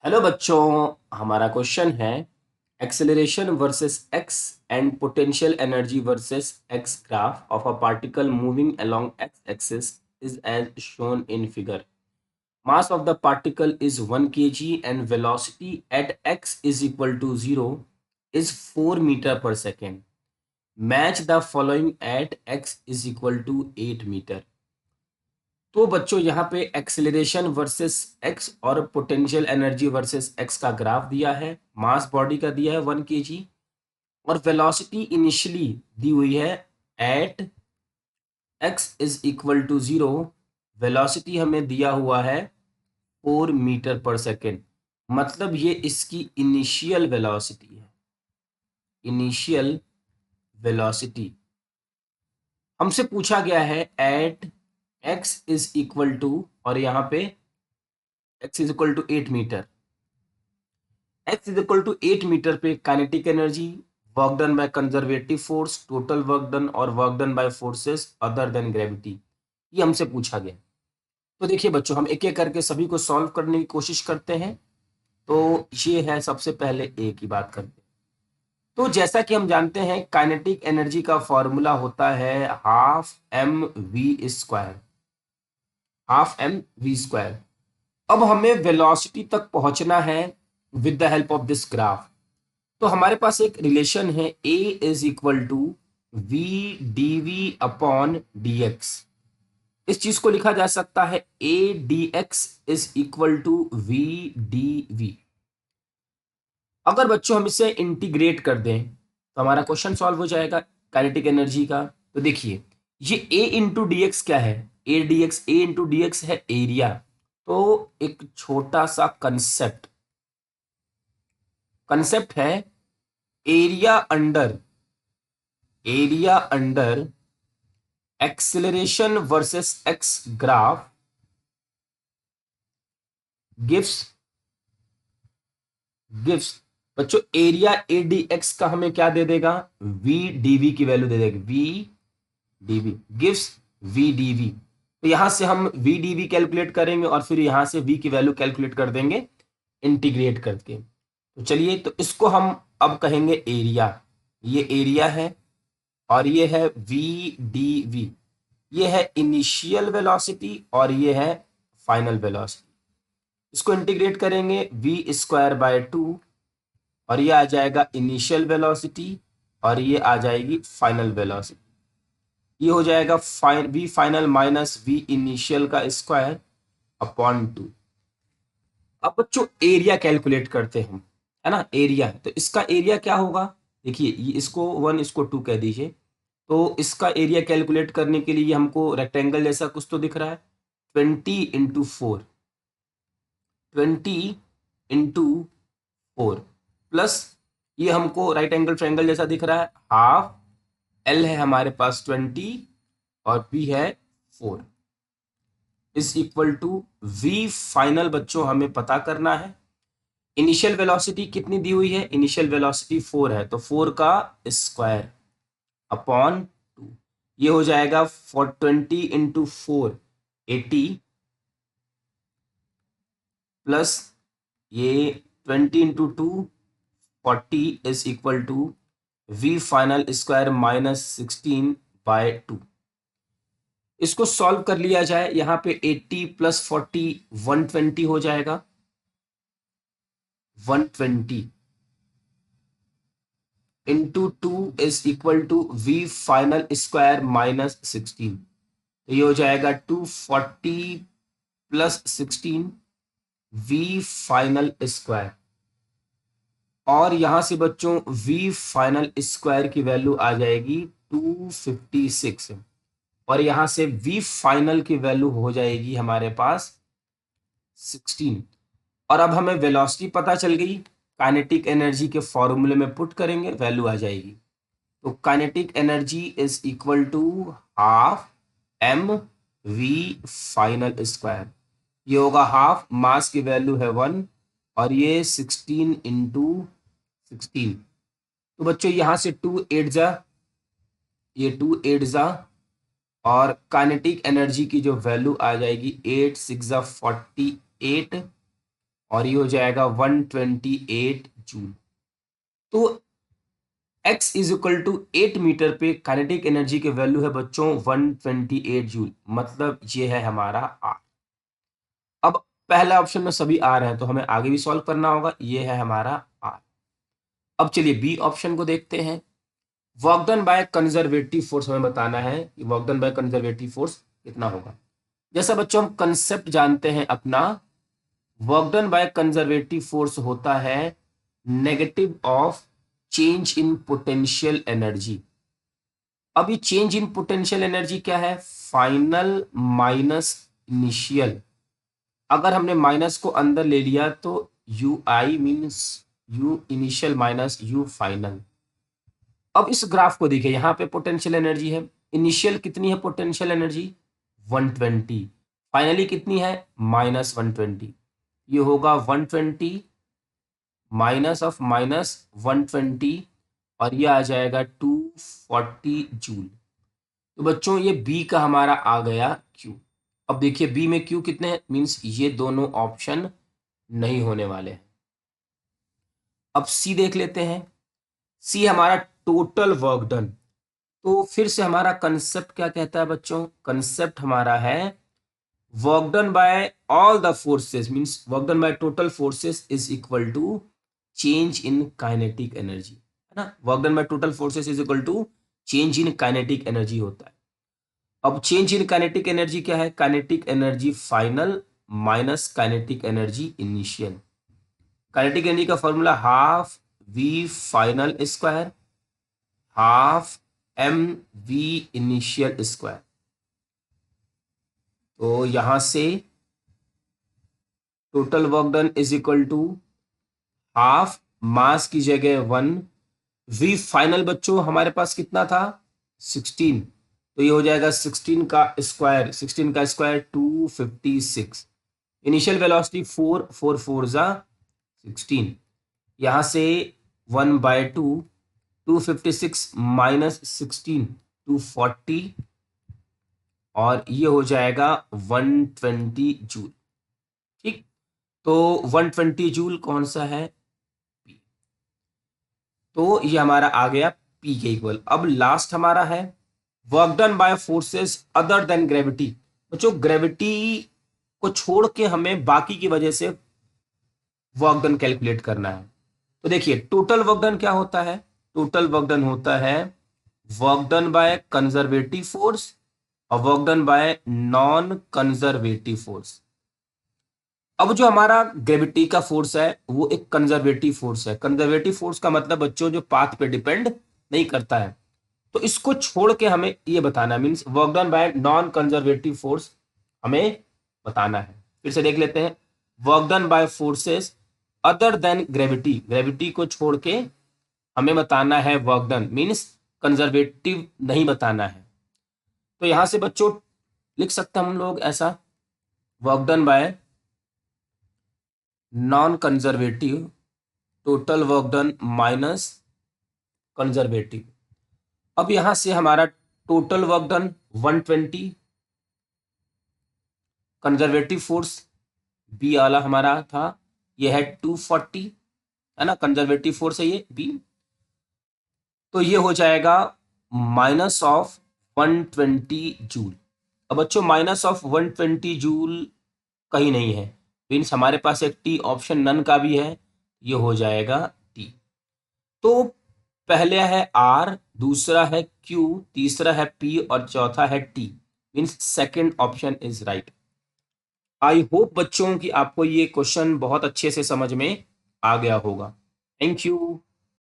Hello बच्चों, हमारा question है acceleration versus X and potential energy versus X graph of a particle moving along X axis is as shown in figure. Mass of the particle is 1 kg and velocity at x is equal to 0 is 4 meter per second. Match the following at x is equal to 8 meter. तो बच्चों यहाँ पे acceleration versus x और potential energy versus x का graph दिया है. Mass body का दिया है 1 kg और वेलोसिटी इनिशियली दी हुई है at X is equal to 0. Velocity हमें दिया हुआ है 4 मीटर पर सेकेंड. मतलब ये इसकी इनिशियल वेलोसिटी है. इनिशियल वेलोसिटी हमसे पूछा गया है at X is equal to, और यहाँ पे X is equal to 8 metre. X is equal to 8 metre पे kinetic energy, work done by conservative force, total work done और work done by forces other than gravity, ये हमसे पूछा गया. तो देखिए बच्चों, हम एक एक करके सभी को सॉल्व करने की कोशिश करते हैं. तो ये है, सबसे पहले ए की बात करते हैं. तो जैसा कि हम जानते हैं काइनेटिक एनर्जी का फॉर्मूला होता है half M V square. Half M V square. अब हमें वेलोसिटी तक पहुंचना है with the help of this graph. तो हमारे पास एक रिलेशन है A is equal to V D V upon D X. इस चीज को लिखा जा सकता है A D X is equal to V D V. अगर बच्चों हम इसे इंटीग्रेट कर दें तो हमारा क्वेश्चन सॉल्व हो जाएगा काइनेटिक एनर्जी का. तो देखिए, ये ए इंटू डी एक्स क्या है? A D X, A into D X है एरिया. तो एक छोटा सा कंसेप्ट है area under acceleration versus X graph gives बच्चों एरिया ए डी एक्स का हमें क्या दे देगा? वी डीवी की वैल्यू दे देगा. V D V gives V D V. तो यहां से हम वी डीवी कैलकुलेट करेंगे और फिर यहां से वी की वैल्यू कैलकुलेट कर देंगे इंटीग्रेट करके. तो चलिए, तो इसको हम अब कहेंगे एरिया. ये एरिया है और ये है वी डी वी. ये है इनिशियल वेलोसिटी और ये है फाइनल वेलोसिटी. इसको इंटीग्रेट करेंगे वी स्क्वायर बाय 2 और ये आ जाएगा इनिशियल वेलोसिटी और ये आ जाएगी फाइनल वेलोसिटी. ये हो जाएगा V final minus V initial का स्क्वायर अपॉन 2. अब बच्चों एरिया कैलकुलेट करते हैं हम, है ना. एरिया, तो इसका एरिया क्या होगा? देखिए, ये इसको 1 इसको 2 कह दीजिए. तो इसका एरिया कैलकुलेट करने के लिए हमको रेक्टेंगल जैसा कुछ तो दिख रहा है. 20 इंटू 4 प्लस ये हमको राइट एंगल ट्रायंगल जैसा दिख रहा है. हाफ एल है हमारे पास 20 और बी है 4 is equal to V final. बच्चों हमें पता करना है इनिशियल वेलोसिटी कितनी दी हुई है. इनिशियल वेलोसिटी 4 है, तो 4 का स्क्वायर अपॉन 2. ये हो जाएगा 20 इंटू 4 80 प्लस ये 20 into 2 40 is equal to V final square minus 16 by 2. इसको सॉल्व कर लिया जाए. यहाँ पे 80 प्लस 40 120 हो जाएगा. 120 into 2 is equal to V final square minus 16. तो ये हो जाएगा 240 प्लस 16 वी फाइनल स्क्वायर. और यहां से बच्चों वी फाइनल स्क्वायर की वैल्यू आ जाएगी 256 और यहां से वी फाइनल की वैल्यू हो जाएगी हमारे पास 16. और अब हमें वेलोसिटी पता चल गई. काइनेटिक एनर्जी के फॉर्मूले में पुट करेंगे, वैल्यू आ जाएगी. तो kinetic energy is equal to half M V final square. ये होगा हाफ, मास की वैल्यू है 1 और ये 16 इंटू 16. तो बच्चों यहां से 2 8 जा, ये 2 8 जा और काइनेटिक एनर्जी की जो वैल्यू आ जाएगी 8 6 जा 48 और ये हो जाएगा 128 जूल। तो x is equal to 8 metre पे काइनेटिक एनर्जी की वैल्यू है बच्चों 128 जूल, मतलब ये है हमारा r। अब पहला ऑप्शन में सभी r हैं तो हमें आगे भी सॉल्व करना होगा, ये है हमारा r। अब चलिए बी ऑप्शन को देखते हैं। Work done by conservative force हमें बताना है कि work done by conservative force कितना होगा। जैसा बच्चों हम कंसेप्ट जानते हैं अपना, work done by conservative force होता है negative of change in potential energy. अब ये चेंज इन पोटेंशियल एनर्जी क्या है, फाइनल माइनस इनिशियल। अगर हमने माइनस को अंदर ले लिया तो you I means you initial minus you final. अब इस ग्राफ को देखिए, यहाँ पे पोटेंशियल एनर्जी है, इनिशियल कितनी है पोटेंशियल एनर्जी 120, फाइनली कितनी है -120। ये होगा 120 माइनस ऑफ -120 और ये आ जाएगा 240 जूल। तो बच्चों ये बी का हमारा आ गया क्यू। अब देखिए बी में क्यू कितने हैं, मीन्स ये दोनों ऑप्शन नहीं होने वाले हैं। अब सी देख लेते हैं। सी हमारा टोटल वर्क डन। तो फिर से हमारा कंसेप्ट क्या कहता है बच्चों, कंसेप्ट हमारा है work done by all the forces means work done by total forces is equal to change in kinetic energy, है ना। Work done by total forces is equal to change in kinetic energy होता है। अब change in kinetic energy क्या है, kinetic energy final minus kinetic energy initial. Kinetic energy का formula half V final square half M V initial square. तो यहां से total work done is equal to half mass की जगह 1, we final बच्चों हमारे पास कितना था 16, तो ये हो जाएगा 16 का स्क्वायर, 16 का स्क्वायर 256। इनिशियल वेलोसिटी 4 4 4 जा 16, यहां से 1/2 256 माइनस 16 240 और ये हो जाएगा 120 जूल। ठीक, तो 120 जूल कौन सा है, पी। तो ये हमारा आ गया पी के इक्वल। अब लास्ट हमारा है work done by forces other than gravity. बच्चों ग्रेविटी को छोड़ के हमें बाकी की वजह से वर्क डन कैलकुलेट करना है। तो देखिए टोटल वर्क डन क्या होता है, टोटल वर्क डन होता है work done by conservative force और work done by non conservative force. अब जो हमारा ग्रेविटी का फोर्स है वो एक कंजर्वेटिव फोर्स है। कंजर्वेटिव फोर्स का मतलब बच्चों जो पाथ पे डिपेंड नहीं करता है, तो इसको छोड़ के हमें ये बताना है, means work done by non conservative force हमें बताना है। फिर से देख लेते हैं, work done by forces other than gravity, gravity को छोड़ के हमें बताना है वर्क डन, मींस कंजर्वेटिव नहीं बताना है। तो यहां से बच्चों लिख सकते हैं हम लोग ऐसा, work done by non conservative total work done minus conservative. अब यहां से हमारा total work done 120, conservative force B वाला हमारा था, ये है 240, है ना, कंजर्वेटिव फोर्स है ये बी। तो ये हो जाएगा माइनस ऑफ 120 जूल। अब बच्चों माइनस ऑफ 120 जूल कहीं नहीं है, मीन्स हमारे पास एक टी ऑप्शन नन का भी है, ये हो जाएगा टी। तो पहले है आर, दूसरा है क्यू, तीसरा है पी और चौथा है T, means second option is right. I hope बच्चों कि आपको ये क्वेश्चन बहुत अच्छे से समझ में आ गया होगा। Thank you.